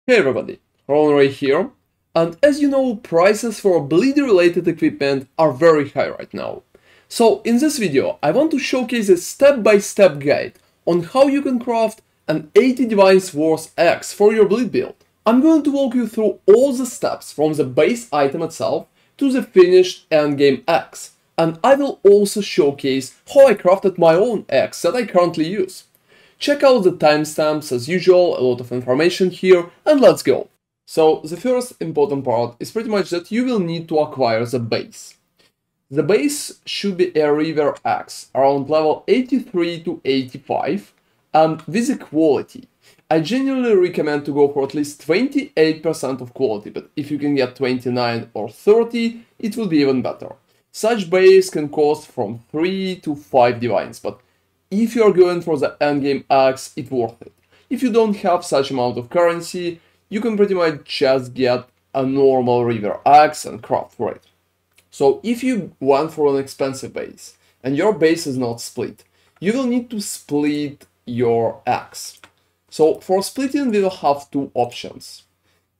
Hey everybody, ronarray here, and as you know, prices for bleed related equipment are very high right now. So in this video, I want to showcase a step-by-step guide on how you can craft an 80 divines worth axe for your bleed build. I'm going to walk you through all the steps from the base item itself to the finished endgame axe, and I will also showcase how I crafted my own axe that I currently use. Check out the timestamps as usual, a lot of information here, and let's go! So the first important part is pretty much that you will need to acquire the base. The base should be a river axe around level 83 to 85 and with a quality. I genuinely recommend to go for at least 28% of quality, but if you can get 29 or 30, it will be even better. Such base can cost from 3 to 5 divines, but if you are going for the endgame axe, it's worth it. If you don't have such amount of currency, you can pretty much just get a normal river axe and craft for it. So if you went for an expensive base and your base is not split, you will need to split your axe. So for splitting, we will have two options.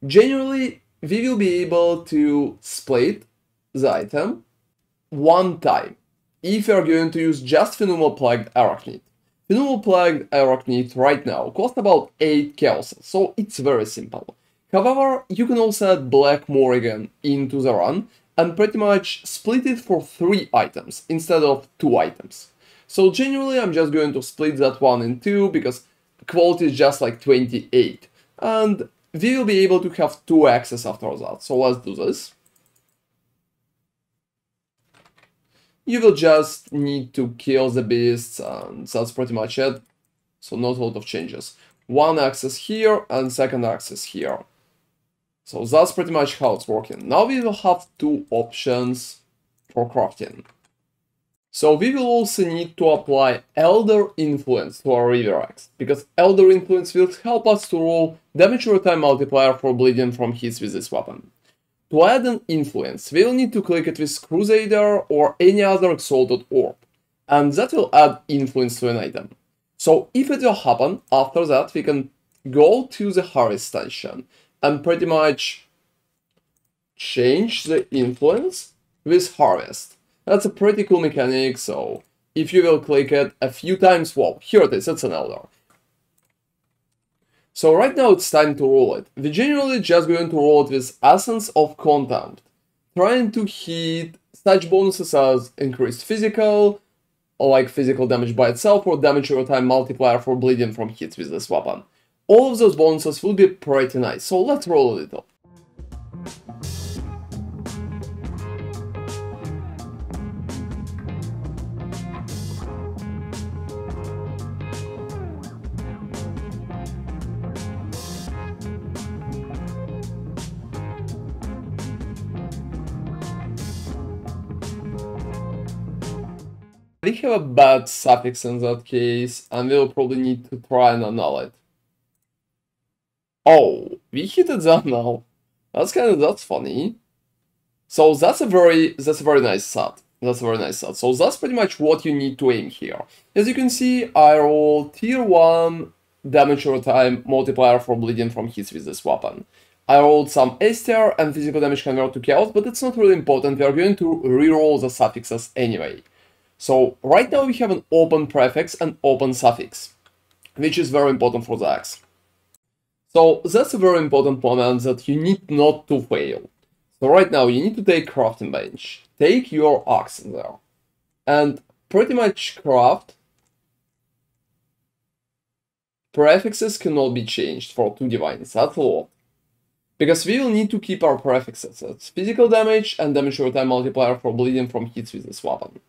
Generally, we will be able to split the item one time if you are going to use just Phenomenal Plagued Arachnid. Phenomenal Plagued Arachnid right now costs about 8 chaoses, so it's very simple. However, you can also add Black Morrigan into the run and pretty much split it for 3 items instead of 2 items. So generally I'm just going to split that one in 2 because quality is just like 28. And we will be able to have 2 axes after that, so let's do this. You will just need to kill the beasts and that's pretty much it. So not a lot of changes. One axis here and second axis here. So that's pretty much how it's working. Now we will have 2 options for crafting. So we will also need to apply Elder Influence to our river axe, because Elder Influence will help us to roll damage over time multiplier for bleeding from hits with this weapon. To add an influence, we will need to click it with Crusader or any other exalted orb, and that will add influence to an item. So if it will happen, after that we can go to the Harvest Station and pretty much change the influence with Harvest. That's a pretty cool mechanic, so if you will click it a few times, well, here it is, it's an Elder. So right now it's time to roll it. We're generally just going to roll it with Essence of Contempt, trying to hit such bonuses as increased physical, or like physical damage by itself, or damage over time multiplier for bleeding from hits with this weapon. All of those bonuses will be pretty nice, so let's roll a little. We have a bad suffix in that case, and we'll probably need to try and annul it. Oh, we hit it that now. That's funny. So that's a very nice set. That's a very nice set. So that's pretty much what you need to aim here. As you can see, I roll tier 1 damage over time multiplier for bleeding from hits with this weapon. I rolled some S tier and physical damage convert to chaos, but it's not really important. We are going to reroll the suffixes anyway. So right now we have an open prefix and open suffix, which is very important for the axe. So that's a very important moment that you need not to fail. So right now you need to take crafting bench, take your axe in there, and pretty much craft. Prefixes cannot be changed for 2 divines, that's a lot. Because we will need to keep our prefixes, that's physical damage and damage over time multiplier for bleeding from hits with this weapon.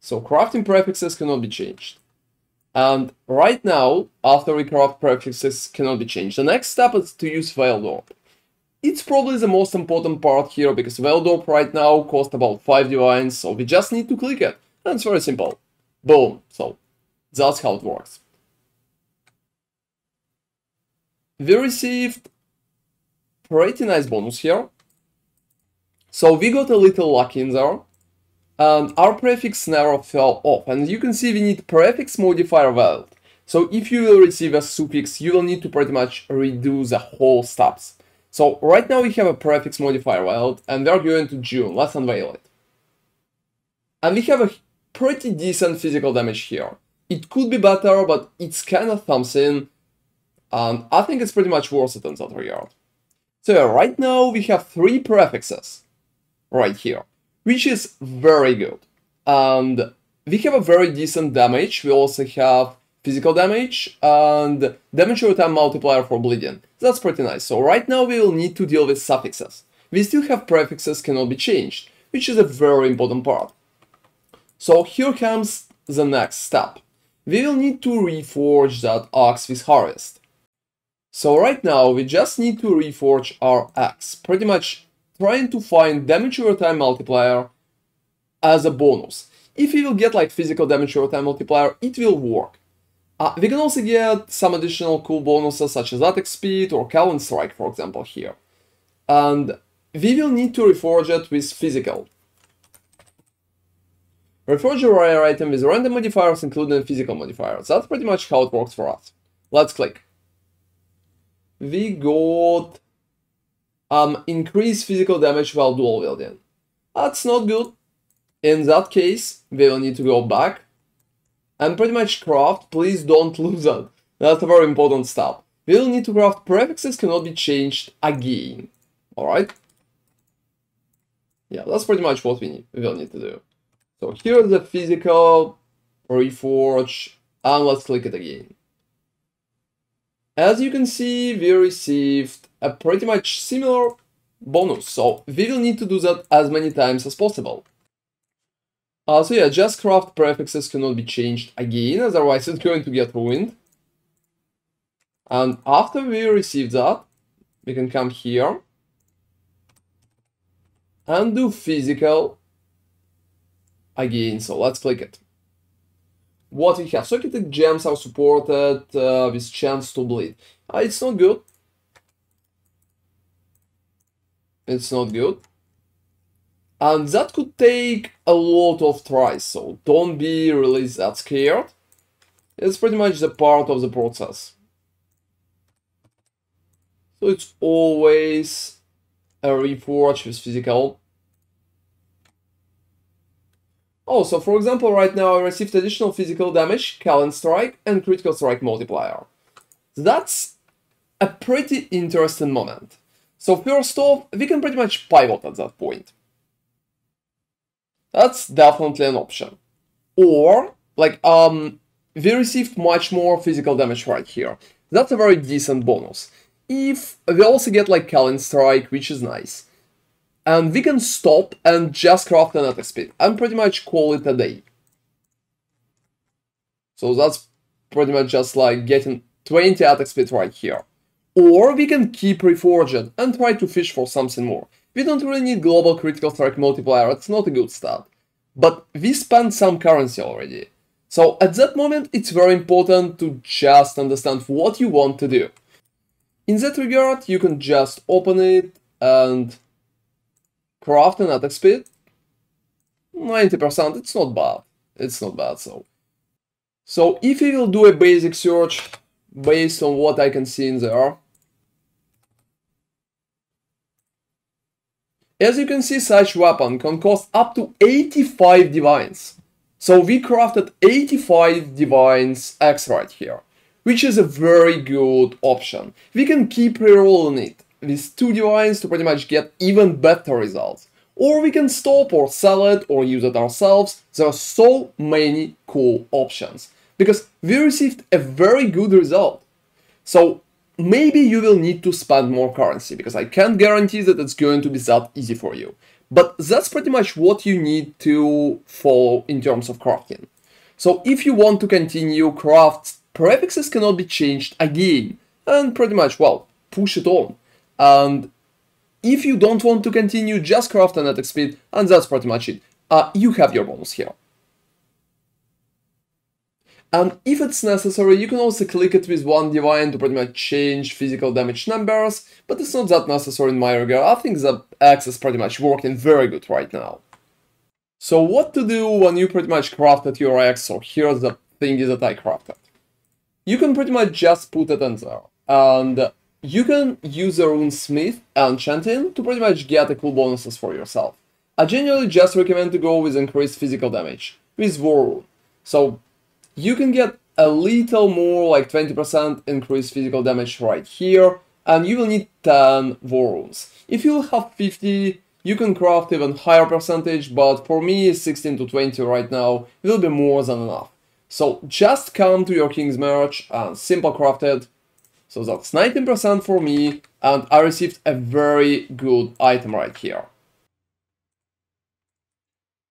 So crafting prefixes cannot be changed. And right now, after we craft prefixes cannot be changed, the next step is to use Veiled Orb. It's probably the most important part here, because Veiled Orb right now costs about 5 divines, so we just need to click it. And it's very simple. Boom. So that's how it works. We received pretty nice bonus here. So we got a little lucky in there. And our prefix never fell off, and you can see we need prefix modifier valid. So if you will receive a suffix, you will need to pretty much redo the whole steps. So right now we have a prefix modifier valid, and we're going to June. Let's unveil it. And we have a pretty decent physical damage here. It could be better, but it's kind of something, and I think it's pretty much worth it in that regard. So yeah, right now we have 3 prefixes right here, which is very good. And we have a very decent damage. We also have physical damage and damage over time multiplier for bleeding. That's pretty nice. So right now we will need to deal with suffixes. We still have prefixes cannot be changed, which is a very important part. So here comes the next step. We will need to reforge that axe with harvest. So right now we just need to reforge our axe, pretty much trying to find damage over time multiplier as a bonus. If we will get like physical damage over time multiplier, it will work. We can also get some additional cool bonuses such as attack speed or Calvin Strike, for example, here. And we will need to reforge it with physical. Reforge a rare item with random modifiers including physical modifiers. That's pretty much how it works for us. Let's click. We got increased physical damage while dual wielding. That's not good. In that case, we will need to go back and pretty much craft. Please don't lose that. That's a very important step. We will need to craft prefixes cannot be changed again. Alright? Yeah, that's pretty much what we will need to do. So here's the physical, reforge, and let's click it again. As you can see, we received a pretty much similar bonus, so we will need to do that as many times as possible. So yeah, just craft prefixes cannot be changed again, otherwise it's going to get ruined. And after we receive that, we can come here and do physical again, so let's click it. What we have, socketed gems are supported with chance to bleed. It's not good. It's not good. And that could take a lot of tries, so don't be really that scared. It's pretty much the part of the process. So it's always a reforge with physical. Oh, so for example, right now I received additional physical damage, Calvin Strike, and critical strike multiplier. That's a pretty interesting moment. So first off, we can pretty much pivot at that point. That's definitely an option. Or, like, we received much more physical damage right here. That's a very decent bonus. If we also get like Calvin Strike, which is nice. And we can stop and just craft an attack speed and pretty much call it a day. So that's pretty much just like getting 20 attack speed right here. Or we can keep reforging and try to fish for something more. We don't really need global critical strike multiplier, it's not a good stat. But we spent some currency already. So at that moment it's very important to just understand what you want to do. In that regard, you can just open it and craft an attack speed. 90%, it's not bad. It's not bad, so. So if we will do a basic search based on what I can see in there. As you can see, such weapon can cost up to 85 divines. So we crafted 85 divines X right here, which is a very good option. We can keep rerolling it with 2 divines to pretty much get even better results. Or we can stop or sell it or use it ourselves. There are so many cool options. Because we received a very good result. So maybe you will need to spend more currency, because I can't guarantee that it's going to be that easy for you. But that's pretty much what you need to follow in terms of crafting. So if you want to continue, craft prefixes cannot be changed again. And pretty much, well, push it on. And if you don't want to continue, just craft an attack speed, and that's pretty much it. You have your bonus here. And if it's necessary, you can also click it with 1 divine to pretty much change physical damage numbers, but it's not that necessary in my regard. I think the axe is pretty much working very good right now. So what to do when you pretty much crafted your axe? So here's the thing that I crafted. you can pretty much just put it in there. And you can use the runesmith enchanting to pretty much get the cool bonuses for yourself. I generally just recommend to go with increased physical damage, with War Rune. So you can get a little more, like 20% increased physical damage right here, and you will need 10 War Runes. If you have 50, you can craft even higher percentage, but for me 16 to 20 right now will be more than enough. So just come to your King's March and simple craft it. So that's 19% for me, and I received a very good item right here.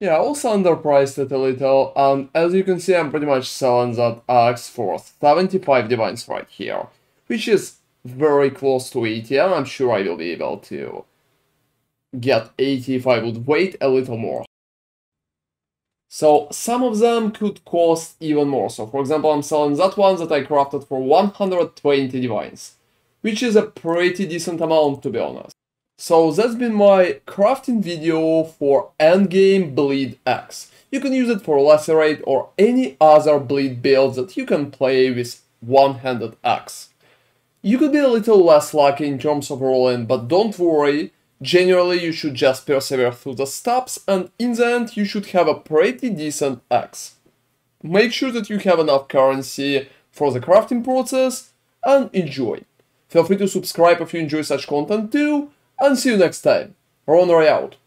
Yeah, I also underpriced it a little, and as you can see, I'm pretty much selling that axe for 75 divines right here, which is very close to 80, and I'm sure I will be able to get 80 if I would wait a little more. So some of them could cost even more. So for example, I'm selling that one that I crafted for 120 divines, which is a pretty decent amount, to be honest. So that's been my crafting video for Endgame Bleed Axe. You can use it for Lacerate or any other bleed build that you can play with one-handed axe. You could be a little less lucky in terms of rolling, but don't worry, generally you should just persevere through the steps, and in the end you should have a pretty decent axe. Make sure that you have enough currency for the crafting process, and enjoy. Feel free to subscribe if you enjoy such content too, and see you next time. ronarray out.